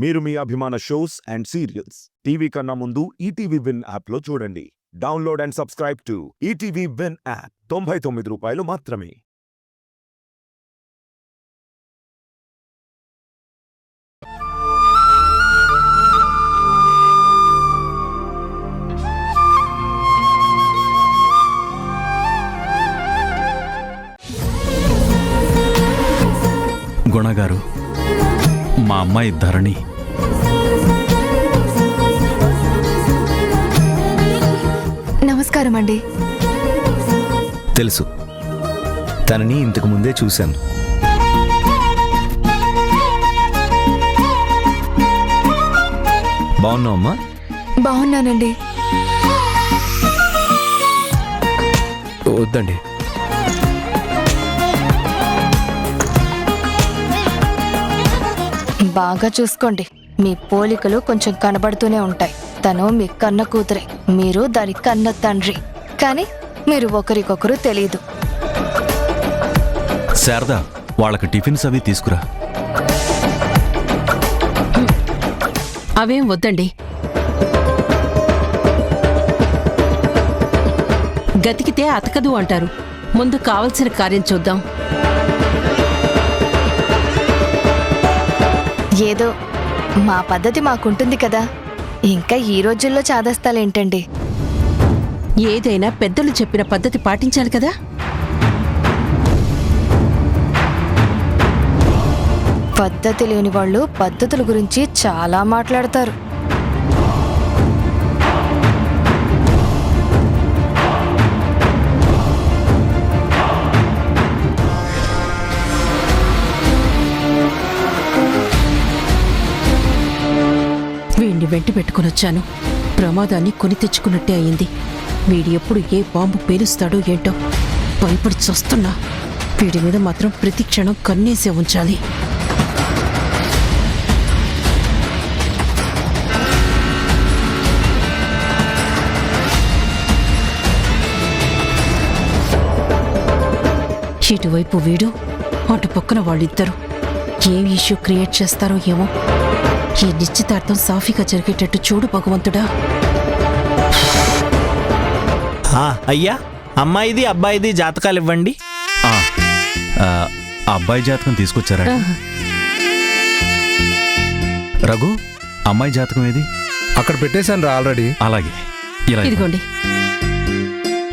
మీరు మీ అభిమాన shows and serials TV కన్నా ముందు ఈటీవీ విన్ యాప్లో చూడండి. Download and subscribe to ETV win app. 99 రూపాయలు మాత్రమే. గుణగారు, మా అమ్మాయి ధరణి. నమస్కారం అండి. తెలుసు, తనని ఇంతకు ముందే చూశాను. బాగున్నావమ్మా? బాగున్నానండి. వద్దండి. బాగా చూసుకోండి, మీ పోలికలు కొంచెం కనబడుతూనే ఉంటాయి. తను మీ కన్న కూతురే, మీరు దాని కన్న తండ్రి. కానీ మీరు ఒకరికొకరు తెలీదు. శారదా, వాళ్ళకి టిఫిన్స్ అవి తీసుకురా. అవేం వద్దండి. గతికితే అతకదు అంటారు. ముందు కావలసిన కార్యం చూద్దాం. ఏదో మా పద్ధతి మాకుంటుంది కదా, ఇంకా ఈ రోజుల్లో చాదస్తాలేంటండి. ఏదైనా పెద్దలు చెప్పిన పద్ధతి పాటించాలి కదా. పద్ధతి లేని వాళ్ళు పద్ధతుల గురించి చాలా మాట్లాడతారు. వీడిని వెంట పెట్టుకునొచ్చాను. ప్రమాదాన్ని కొని తెచ్చుకున్నట్టే అయింది. వీడి ఎప్పుడు ఏ బాంబు పేలుస్తాడో ఏంటో భయపడి చస్తున్నా. వీడి మీద మాత్రం ప్రతి క్షణం కన్నేసే ఉంచాలి. ఇటువైపు వీడు, అటు పక్కన వాళ్ళిద్దరు ఏం ఇష్యూ క్రియేట్ చేస్తారో ఏమో. ఈ నిశ్చితార్థం సాఫీగా జరిగేటట్టు చూడు భగవంతుడా. అయ్యా, అమ్మాయిది అబ్బాయిది జాతకాలు ఇవ్వండి. అబ్బాయి జాతకం తీసుకొచ్చారా? రఘు, అమ్మాయి జాతకం ఏది? అక్కడ పెట్టేశాను రా ఆల్రెడీ. అలాగే, ఇలా ఇదిగోండి.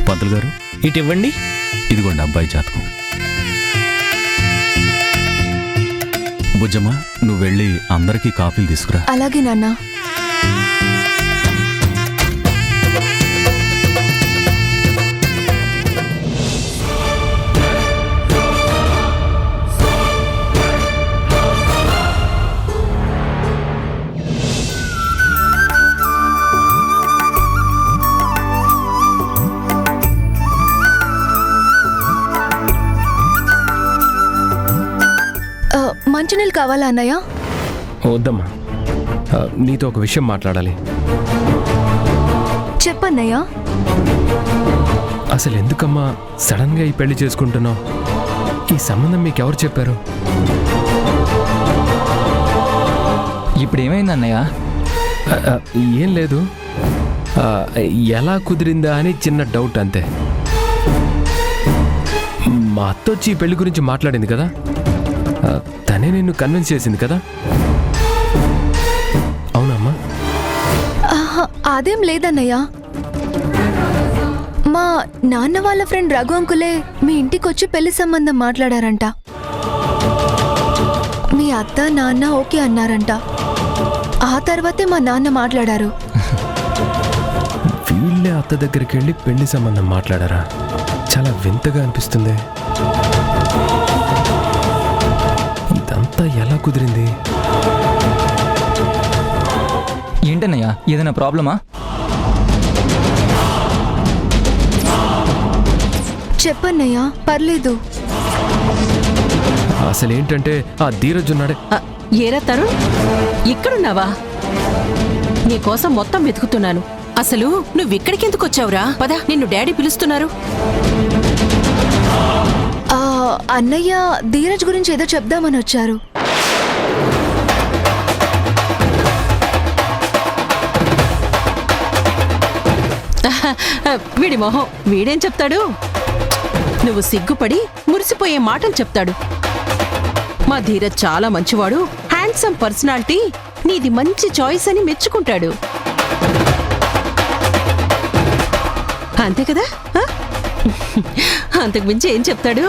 పంతులు గారు, ఇటు ఇవ్వండి. ఇదిగోండి అబ్బాయి జాతకం. బుజ్జమ్మ, నువ్వు వెళ్ళి అందరికీ కాఫీలు తీసుకురా. అలాగే నాన్న. మంచినీళ్ళు కావాలా అన్నయ్య? వద్దమ్మా, నీతో ఒక విషయం మాట్లాడాలి. చెప్పన్నయ్య. అసలు ఎందుకమ్మా సడన్గా ఈ పెళ్లి చేసుకుంటున్నావు? ఈ సంబంధం మీకెవరు చెప్పారు? ఇప్పుడు ఏమైంది అన్నయ్య? ఏం లేదు, ఎలా కుదిరిందా అని చిన్న డౌట్ అంతే. మా అత్త వచ్చి ఈ పెళ్లి గురించి మాట్లాడింది కదా, తనే నిన్ను కన్విన్స్ చేసింది కదా? అవునమ్మా? అదేం లేదన్నయ్య. మా నాన్న వాళ్ళ ఫ్రెండ్ రఘు అంకులే మీ ఇంటికొచ్చి పెళ్లి సంబంధం మాట్లాడారంట. మీ అత్త నాన్న ఓకే అన్నారంట. ఆ తర్వాతే మా నాన్న మాట్లాడారు. వీళ్ళే అత్త దగ్గరికి వెళ్ళి పెళ్లి సంబంధం మాట్లాడారా? చాలా వింతగా అనిపిస్తుంది. ఇదంతా ఎలా కుదిరింది? ఏంటన్నయ్య, ఏదైనా ప్రాబ్లమా? చెప్పన్నయ్య, పర్లేదు. అసలేంటంటే ఆ ధీరజ్ ఉన్నాడే. ఏరా తరుణ్, ఇక్కడున్నావా? నీకోసం మొత్తం వెతుకుతున్నాను. అసలు నువ్విక్కడికెందుకు వచ్చావురా? పద, నిన్ను డాడీ పిలుస్తున్నారు. అన్నయ్య ధీరజ్ గురించి ఏదో చెప్దామని వచ్చారు. వీడి మొహం వీడేం చెప్తాడు? నువ్వు సిగ్గుపడి మురిసిపోయే మాటలు చెప్తాడు. మా ధీరజ్ చాలా మంచివాడు, హ్యాండ్సమ్ పర్సనాలిటీ, నీది మంచి చాయిస్ అని మెచ్చుకుంటాడు. అంతే కదా? అంతకు మించి ఏం చెప్తాడు?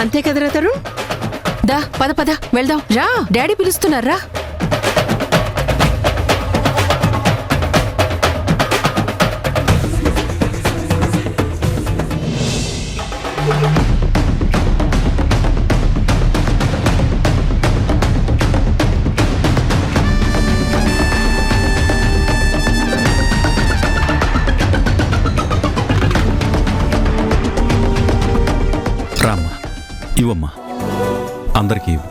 అంతే కదరా తరుణ్? దా పద పద వెళ్దాం రా, డాడీ పిలుస్తున్నారా. రామ్మా, ఇవ్వమ్మా, అందరికీ ఇవ్వు.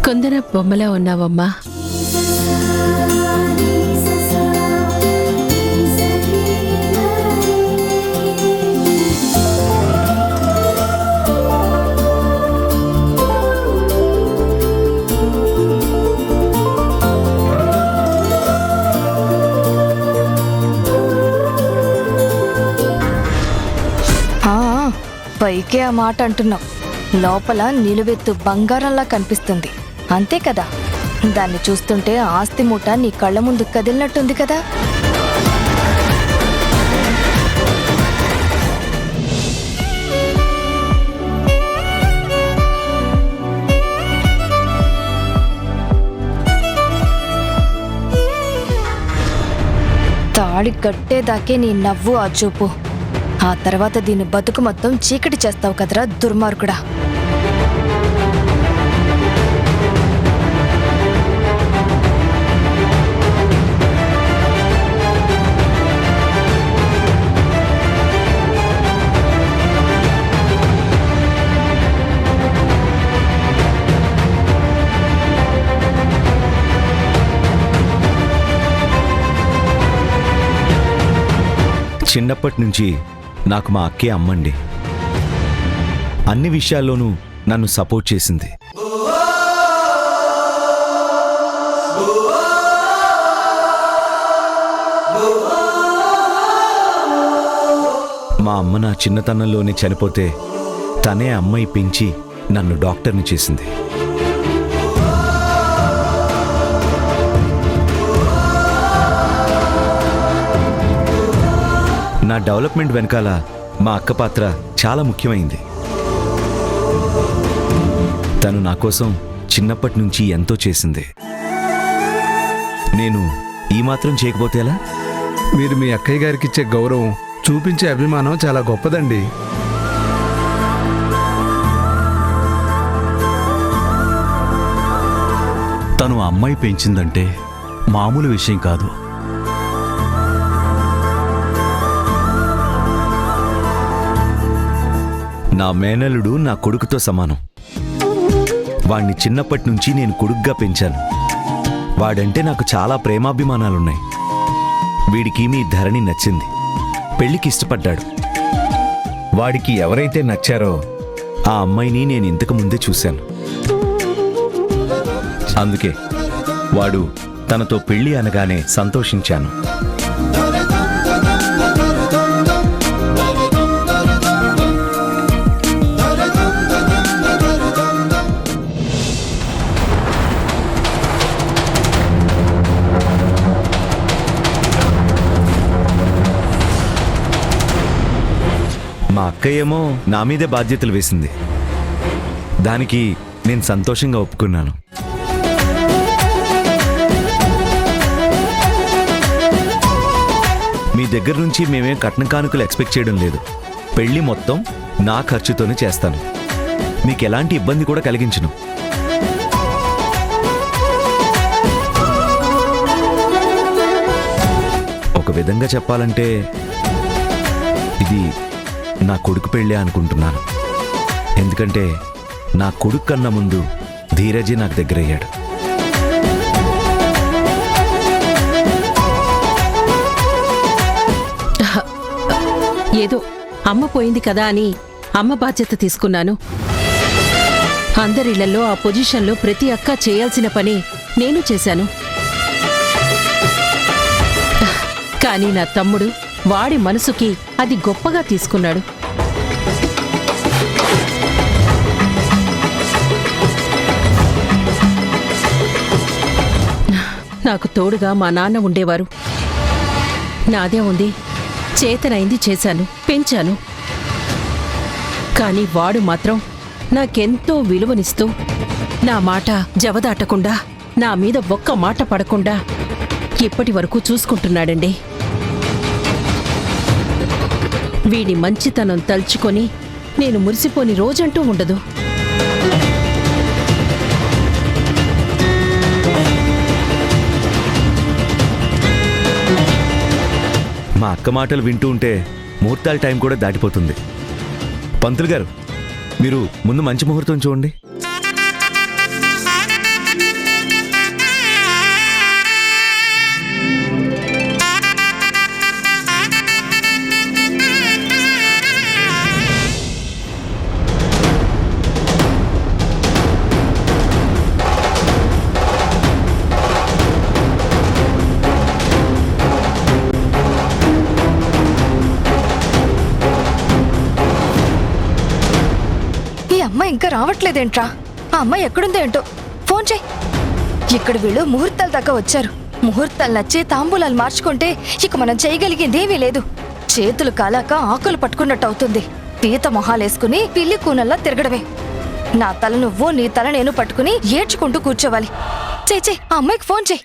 కొందన బొమ్మలా ఉన్నావమ్మా. పైకే ఆ మాట అంటున్నావు, లోపల నిలువెత్తు బంగారంలా కనిపిస్తుంది. అంతే కదా? దాన్ని చూస్తుంటే ఆస్తి మూట నీ కళ్ళ ముందు కదిలినట్టుంది కదా. తాళి కట్టేదాకే నీ నవ్వు ఆ చూపు, ఆ తర్వాత దీని బతుకు మొత్తం చీకటి చేస్తావు కదరా దుర్మార్గుడా. చిన్నప్పటి నుంచి నాకు మా అక్కే అమ్మండి. అన్ని విషయాల్లోనూ నన్ను సపోర్ట్ చేసింది. మా అమ్మ నా చిన్నతనంలోనే చనిపోతే తనే అమ్మాయి పెంచి నన్ను డాక్టర్ని చేసింది. నా డెవలప్మెంట్ వెనకాల మా అక్క పాత్ర చాలా ముఖ్యమైంది. తను నా కోసం చిన్నప్పటి నుంచి ఎంతో చేసింది. నేను ఈ మాత్రం చేయకపోతే ఎలా? మీరు మీ అక్కయ్య గారికి ఇచ్చే గౌరవం, చూపించే అభిమానం చాలా గొప్పదండి. తను అమ్మాయి పెంచిందంటే మామూలు విషయం కాదు. నా మేనల్లుడు నా కొడుకుతో సమానం. వాణ్ణి చిన్నప్పటి నుంచి నేను కొడుగ్గా పెంచాను. వాడంటే నాకు చాలా ప్రేమాభిమానాలున్నాయి. వీడికి మీ ధరణి నచ్చింది, పెళ్లికి ఇష్టపడ్డాడు. వాడికి ఎవరైతే నచ్చారో ఆ అమ్మాయిని నేను ఇంతకు ముందే చూశాను. అందుకే వాడు తనతో పెళ్లి అనగానే సంతోషించాను. మా అక్కయ్యేమో నా మీదే బాధ్యతలు వేసింది. దానికి నేను సంతోషంగా ఒప్పుకున్నాను. మీ దగ్గర నుంచి మేమేం కట్న కానుకలు ఎక్స్పెక్ట్ చేయడం లేదు. పెళ్లి మొత్తం నా ఖర్చుతోనే చేస్తాను. మీకు ఎలాంటి ఇబ్బంది కూడా కలిగించను. ఒక విధంగా చెప్పాలంటే ఇది నా కొడుకు పెళ్ళే అనుకుంటున్నాను. ఎందుకంటే నా కొడుకు కన్నా ముందు ధీరజీ నాకు దగ్గరయ్యాడు. ఏదో అమ్మ పోయింది కదా అని అమ్మ బాధ్యత తీసుకున్నాను. అందరిళ్లలో ఆ పొజిషన్లో ప్రతి అక్క చేయాల్సిన పని నేను చేశాను. కానీ నా తమ్ముడు వాడి మనసుకి అది గొప్పగా తీసుకున్నాడు. నాకు తోడుగా మా నాన్న ఉండేవారు. నాదే ఉంది, చేతనైంది చేశాను, పెంచాను. కానీ వాడు మాత్రం నాకెంతో విలువనిస్తూ నా మాట జవదాటకుండా, నా మీద ఒక్క మాట పడకుండా ఇప్పటి వరకు చూసుకుంటున్నాడండి. వీడి మంచితనం తలుచుకొని నేను మురిసిపోని రోజంటూ ఉండదు. మా అక్క మాటలు వింటూ ఉంటే ముహూర్తాల టైం కూడా దాటిపోతుంది. పంతులు గారు, మీరు ముందు మంచి ముహూర్తం చూడండి. అమ్మ ఇంకా రావట్లేదేంట్రా? ఆ అమ్మాయి ఎక్కడుందో ఏంటో, ఫోన్ చేయి. ఇక్కడ వీళ్ళు ముహూర్తాల దాకా వచ్చారు. ముహూర్తాలు నచ్చి తాంబూలాలు మార్చుకుంటే ఇక మనం చేయగలిగిందేమీ లేదు. చేతులు కాలాక ఆకులు పట్టుకున్నట్టు అవుతుంది. పీత మొహాలేసుకుని పిల్లి కూనల్లా తిరగడమే. నా తల నువ్వు, నీ తల నేను పట్టుకుని ఏడ్చుకుంటూ కూర్చోవాలి. చేయి, ఆ అమ్మాయికి ఫోన్ చేయి.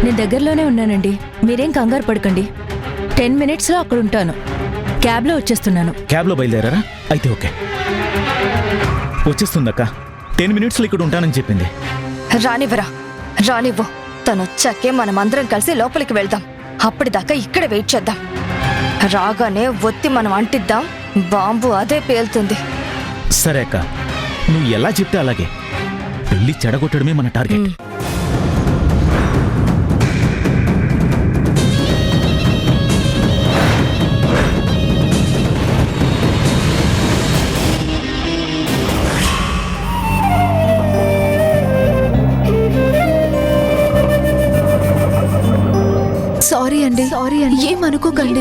నేను దగ్గరలోనే ఉన్నానండి, మీరేం కంగారు పడకండి. 10 minutesలో అక్కడ ఉంటాను. క్యాబ్లో వచ్చేస్తున్నాను. క్యాబ్లో బయలుదేరారా? అయితే ఓకే, వచ్చేస్తుందక్క. 10 minutesలో ఇక్కడ ఉంటానని చెప్పింది. రానివ్వు. తనొచ్చాకే మనమందరం కలిసి లోపలికి వెళ్దాం. అప్పటిదాకా ఇక్కడ వెయిట్ చేద్దాం. రాగానే ఒత్తి మనం అంటిద్దాం, బాంబు అదే పేలుతుంది. సరే అక్క, నువ్వు ఎలా చెప్తే అలాగే. పెళ్లి చెడగొట్టడమే మన టార్గెట్. సారీ అండి, ఏమనుకోకండి.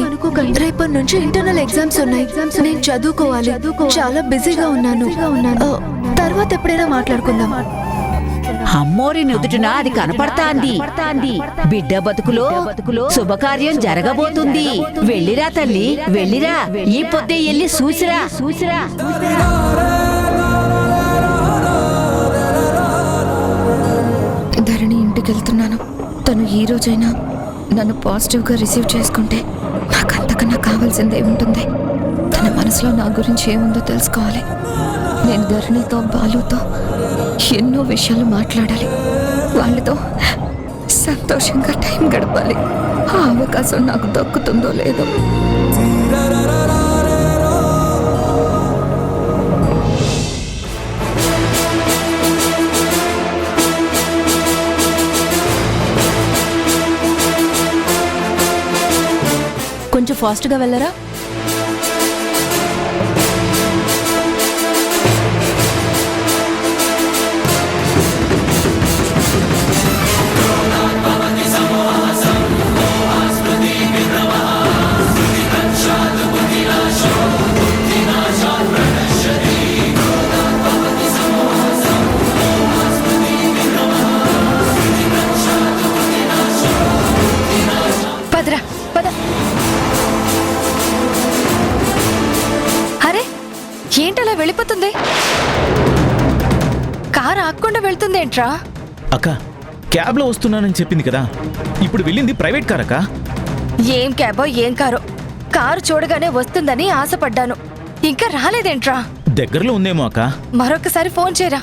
రేపటి నుంచి ఇంటర్నల్ ఎగ్జామ్స్ ఉన్నాయి. నేను చదువుకోవాలి, చాలా బిజీగా ఉన్నాను. తర్వాత ఎప్పుడైనా మాట్లాడుకుందాం. అమ్మోరి నుదుటిన అది కనపడతాంది. బిడ్డ బతుకులో శుభకార్యం జరగబోతుంది. వెళ్ళిరా తల్లి, వెళ్ళిరా. ఈ పొద్దే ఎల్లి చూసిరా. ధరణి ఇంటికి వెళ్తున్నాను. తను ఈ రోజైనా నన్ను పాజిటివ్గా రిసీవ్ చేసుకుంటే నాకు అంతకన్నా కావాల్సిందే ఉంటుంది. తన మనసులో నా గురించి ఏముందో తెలుసుకోవాలి. నేను ధరణితో, బాలుతో ఎన్నో విషయాలు మాట్లాడాలి. వాళ్ళతో సంతోషంగా టైం గడపాలి. ఆ అవకాశం నాకు దక్కుతుందో లేదో. కొంచెం ఫాస్ట్గా వెళ్ళరా? పద. అరే, ఏంటలా వెళ్ళిపోతుంది? కారు ఆక్కుండా వెళ్తుందేంట్రా? అక్క, క్యాబ్లో వస్తున్నానని చెప్పింది కదా, ఇప్పుడు వెళ్ళింది ప్రైవేట్ కార్ అక్క. ఏం క్యాబో ఏం కారో, కారు చూడగానే వస్తుందని ఆశపడ్డాను. ఇంకా రాలేదేంట్రా? దగ్గరలో ఉందేమో అక్క. మరొకసారి ఫోన్ చేయరా.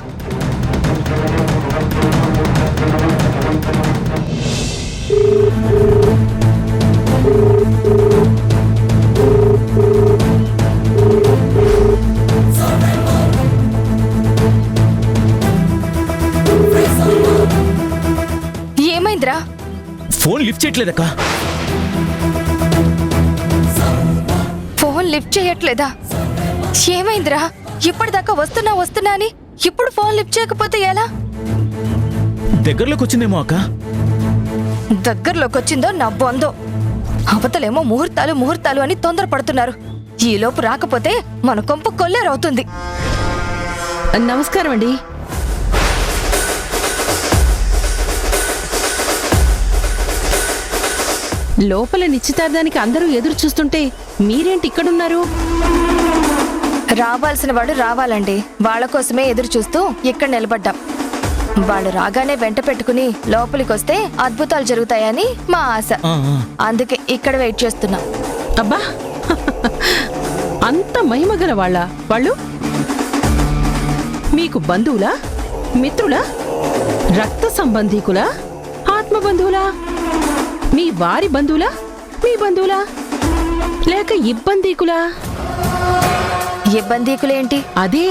ఏమైందిరా? ఫోన్ లిఫ్ట్ చేయట్లేదక్క. ఫోన్ లిఫ్ట్ చేయట్లేదా? ఏమైందిరా? ఇప్పటిదాకా వస్తున్నా అని ఇప్పుడు ఫోన్ లిఫ్ట్ చేయకపోతే ఎలా? దగ్గరలోకి వచ్చిందేమో అక్క. దగ్గరలోకి వచ్చిందో నా బొందో. అవతలేమో ముహూర్తాలు అని తొందరపడుతున్నారు. ఈలోపు రాకపోతే మన కొంప కొల్లేరవుతుంది. నమస్కారం అండి. లోపల నిశ్చితార్థానికి అందరూ ఎదురు చూస్తుంటే మీరేంటి ఇక్కడున్నారు? రావాల్సిన వాడు రావాలండి. వాళ్ళ కోసమే ఎదురు చూస్తూ ఇక్కడ నిలబడ్డాం. వాళ్ళు రాగానే వెంట పెట్టుకుని లోపలికొస్తే అద్భుతాలు జరుగుతాయని మా ఆశ. అందుకే ఇక్కడ వెయిట్ చేస్తున్నాం. అబ్బా, అంత మహిమగల వాళ్ళు మీకు బంధువులా, మిత్రులా, రక్త సంబంధీకులా, ఆత్మ బంధువులా, మీ వారి బంధువులా, మీ బంధువులా, లేక ఇబ్బందీకులా? ఇబ్బందీకులేంటి? అదే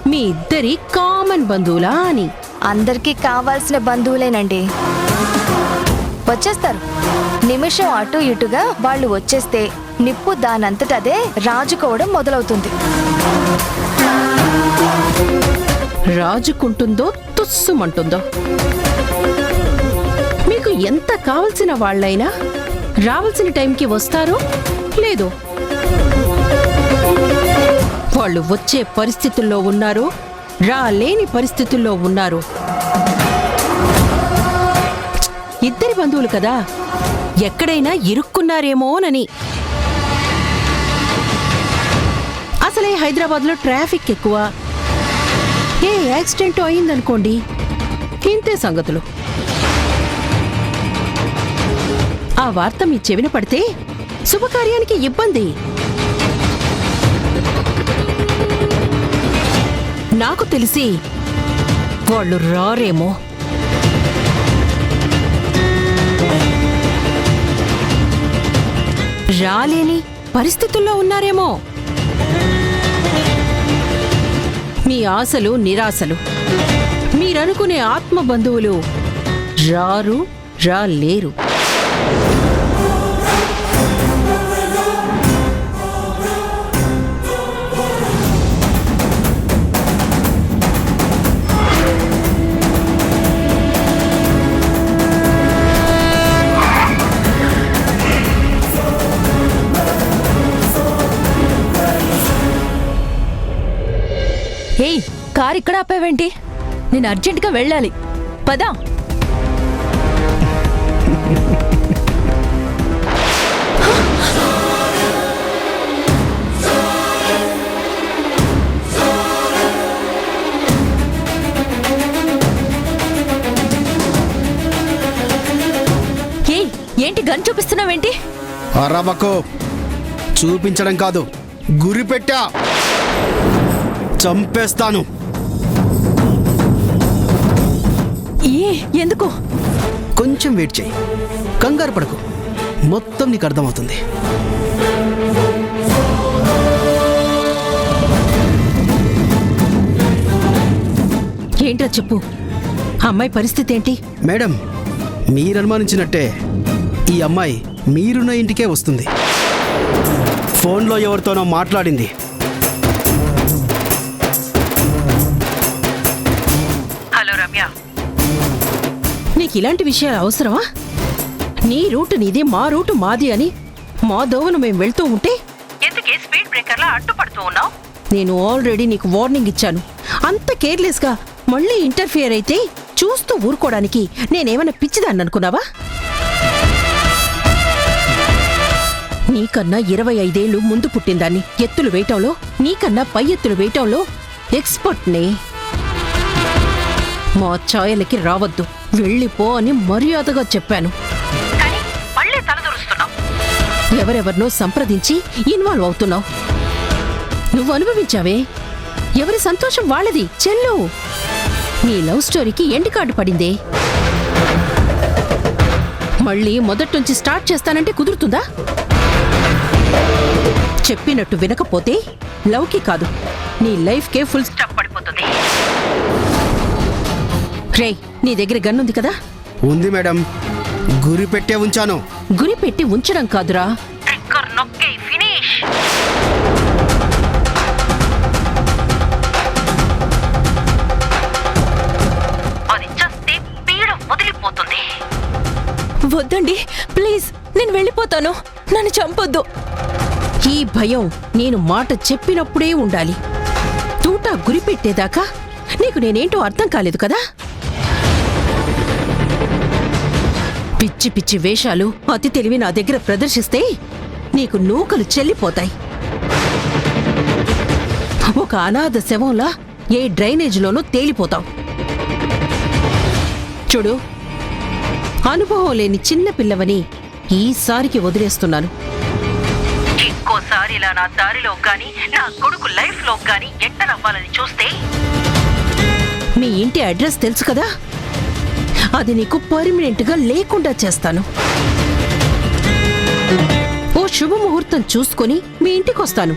మీ ఇద్దరి కామన్ బంధువులా అని. అందరికీ కావాల్సిన బంధువులేనండి. వచ్చేస్తారు. నిమిషం అటు ఇటుగా వాళ్ళు వచ్చేస్తే నిప్పు దానంతటదే రాజుకోవడం మొదలవుతుంది. రాజుకుంటుందో తుస్సుమంటుందో. మీకు ఎంత కావలసిన వాళ్ళైనా రావాల్సిన టైంకి వస్తారో లేదో. వాళ్ళు వచ్చే పరిస్థితుల్లో ఉన్నారు, రాలేని పరిస్థితుల్లో ఉన్నారు. ఇద్దరి బంధువులు కదా, ఎక్కడైనా ఇరుక్కున్నారేమోనని. అసలే హైదరాబాద్లో ట్రాఫిక్ ఎక్కువ. ఏ యాక్సిడెంట్ అయిందనుకోండి, ఇంతే సంగతులు. ఆ వార్త మీ చెవిన పడితే శుభకార్యానికి ఇబ్బంది. నాకు తెలిసి వాళ్ళు రారేమో. రాలేని పరిస్థితుల్లో ఉన్నారేమో. మీ ఆశలు నిరాశలు, మీరనుకునే ఆత్మ బంధువులు రాలేరు. ఏయ్, కార్ ఇక్కడ ఆపావేంటి? నేను అర్జెంటుగా వెళ్ళాలి. పదా. ఏయ్, ఏంటి గన్ చూపిస్తున్నావేంటి? అరవకు. చూపించడం కాదు, గురి పెట్టా. చంపేస్తాను. ఎందుకు? కొంచెం వెయిట్ చేయి, కంగారు పడకు. మొత్తం నీకు అర్థమవుతుంది. ఏంటో చెప్పు. అమ్మాయి పరిస్థితి ఏంటి? మేడం, మీరు అనుమానించినట్టే ఈ అమ్మాయి మీరున్న ఇంటికే వస్తుంది. ఫోన్లో ఎవరితోనో మాట్లాడింది. నీకు ఇలాంటి విషయాలు అవసరమా? నీ రూటు నీది, మా రూటు మాది అని మా దోవను మేము వెళ్తూ ఉంటే ఎందుకే స్పీడ్ బ్రేకర్లా అడ్డుపడుతూ ఉన్నావు? నేను ఆల్రెడీ నీకు వార్నింగ్ ఇచ్చాను. అంత కేర్లెస్గా మళ్ళీ ఇంటర్ఫియర్ అయితే చూస్తూ ఊరుకోవడానికి నేనేమైనా పిచ్చిదాన్ని అనుకున్నావా? నీకన్నా 25 ఏళ్ళు ముందు పుట్టిందాన్ని. ఎత్తులు వేయటంలో, నీకన్నా పై ఎత్తులు వేయటంలో ఎక్స్పర్ట్నే. మా ఛాయలకి రావద్దు, వెళ్ళిపో అని మర్యాదగా చెప్పాను. ఎవరెవరినో సంప్రదించి ఇన్వాల్వ్ అవుతున్నావు. నువ్వు అనుభవించావే, ఎవరి సంతోషం వాళ్ళది. చెల్లు, నీ లవ్ స్టోరీకి ఎండ్ కార్డు పడిందే. మళ్ళీ మొదట్నుంచి స్టార్ట్ చేస్తానంటే కుదురుతుందా? చెప్పినట్టు వినకపోతే లవ్కి కాదు, నీ లైఫ్కే ఫుల్ స్టాప్ పడిపోతుంది. రే, నీ దగ్గర గన్ ఉంది కదా? ఉంది మేడం, గురి పెట్టే ఉంచాను. గురి పెట్టి ఉంచడం కాదురా, ట్రిగ్గర్ నొక్కి ఫినిష్. వద్దండి ప్లీజ్, నేను వెళ్ళిపోతాను. నన్ను చంపొద్దు. ఈ భయం నేను మాట చెప్పినప్పుడే ఉండాలి. తూటా గురిపెట్టేదాకా నీకు నేనేంటో అర్థం కాలేదు కదా. పిచ్చి పిచ్చి వేషాలు అతి తెలివి నా దగ్గర ప్రదర్శిస్తే నీకు నూకలు చెల్లిపోతాయి. ఒక అనాథ శవంలా ఏ డ్రైనేజీలోనూ తేలిపోతావు. చూడు, అనుభవం లేని చిన్న పిల్లవని ఈసారికి వదిలేస్తున్నాను. ఇంకోసారి ఇలా నా దారిలో గాని నా కొడుకు లైఫ్ లో గాని ఎంటర్ అవ్వాలని చూస్తే మీ ఇంటి అడ్రస్ తెలుసు కదా, అది నీకు పర్మనెంట్ గా లేకుండా చేస్తాను. ఓ శుభముహూర్తం చూసుకొని మీ ఇంటికొస్తాను.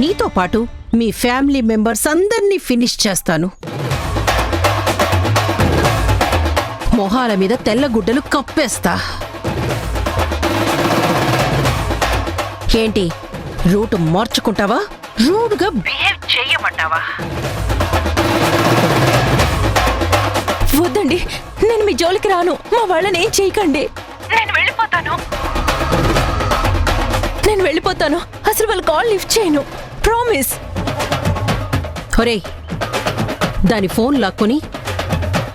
నీతో పాటు మీ ఫ్యామిలీ మెంబర్స్ అందర్నీ ఫినిష్ చేస్తాను. మొహాల మీద తెల్ల గుడ్డలు కప్పేస్తా. ఏంటి, రూటు మార్చుకుంటావా? రూడ్గా బిహేవ్ చెయ్యమంటావా? వద్దండి, నేను మీ జోలికి రాను. మా వాళ్ళని ఏం చేయకండి. నేను వెళ్ళిపోతాను. నేను వెళ్ళిపోతాను. అసలు వాళ్ళ కాల్ లిఫ్ట్ చేయను. ప్రామిస్. ఒరేయ్, దాని ఫోన్ లాక్కొని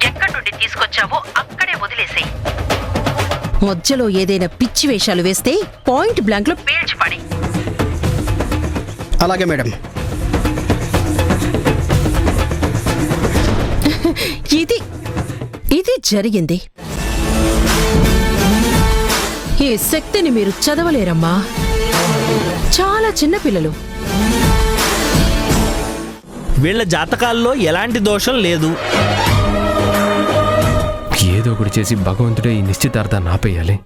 ఎక్కడి నుండి తీసుకొచ్చావో అక్కడే వదిలేసేయ్. మధ్యలో ఏదైనా పిచ్చి వేషాలు వేస్తే పాయింట్ బ్లాంక్ లో పేల్చిపడి. అలాగే మేడం. ఇది జరిగింది. ఈ శక్తిని మీరు చదవలేరమ్మా. చాలా చిన్నపిల్లలు. వీళ్ళ జాతకాల్లో ఎలాంటి దోషం లేదు. ఏదో ఒకటి చేసి భగవంతుడే ఈ నిశ్చితార్థాన్ని ఆపేయాలి.